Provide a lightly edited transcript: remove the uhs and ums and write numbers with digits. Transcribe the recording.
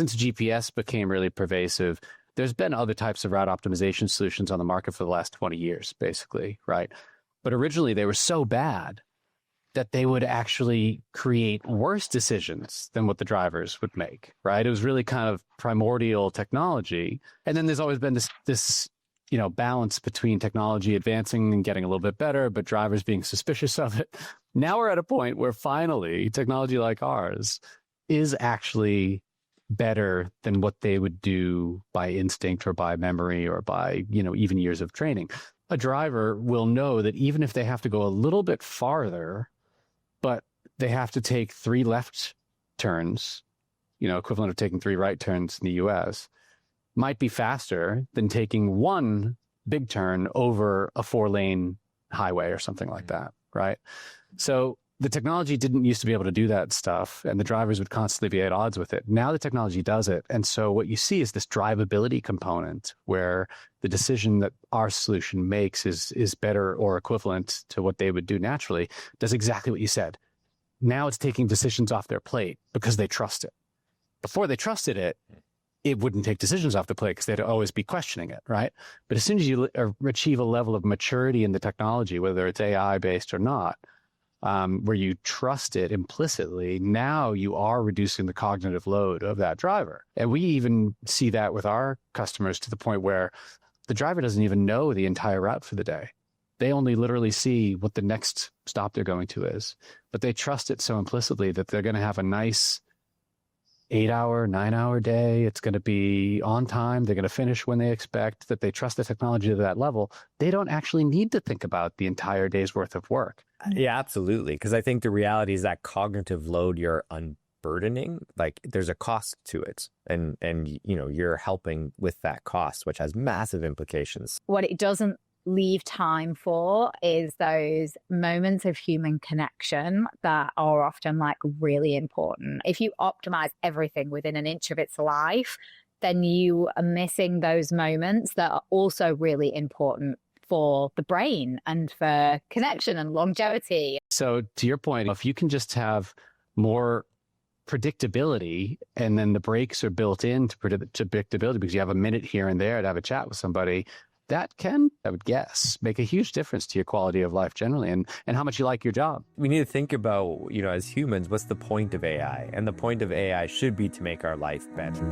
since GPS became really pervasive, there's been other types of route optimization solutions on the market for the last 20 years, basically, right? But originally they were so bad that they would actually create worse decisions than what the drivers would make, right? It was really kind of primordial technology. And then there's always been this balance between technology advancing and getting a little bit better, but drivers being suspicious of it. Now we're at a point where finally technology like ours is actually better than what they would do by instinct or by memory or by, even years of training. A driver will know that even if they have to go a little bit farther, but they have to take 3 left turns, equivalent of taking 3 right turns in the US, might be faster than taking 1 big turn over a 4-lane highway or something like that, right? So the technology didn't used to be able to do that stuff, and the drivers would constantly be at odds with it. Now the technology does it. And so what you see is this drivability component where the decision that our solution makes is better or equivalent to what they would do naturally, does exactly what you said. Now it's taking decisions off their plate because they trust it. Before they trusted it, it wouldn't take decisions off the plate because they'd always be questioning it, right? But as soon as you achieve a level of maturity in the technology, whether it's AI-based or not, where you trust it implicitly, now you are reducing the cognitive load of that driver. And we even see that with our customers to the point where the driver doesn't even know the entire route for the day. They only literally see what the next stop they're going to is. But they trust it so implicitly that they're going to have a nice 8-hour, 9-hour day. It's going to be on time. They're going to finish when they expect, that they trust the technology to that level. They don't actually need to think about the entire day's worth of work. Yeah, absolutely. Because I think the reality is that cognitive load you're unburdening, like there's a cost to it. And you're helping with that cost, which has massive implications. What it doesn't leave time for is those moments of human connection that are often like really important. If you optimize everything within an inch of its life, then you are missing those moments that are also really important for the brain and for connection and longevity. So to your point, if you can just have more predictability and then the breaks are built into predictability because you have a minute here and there to have a chat with somebody, that can, I would guess, make a huge difference to your quality of life generally and how much you like your job. We need to think about, as humans, what's the point of AI? And the point of AI should be to make our life better.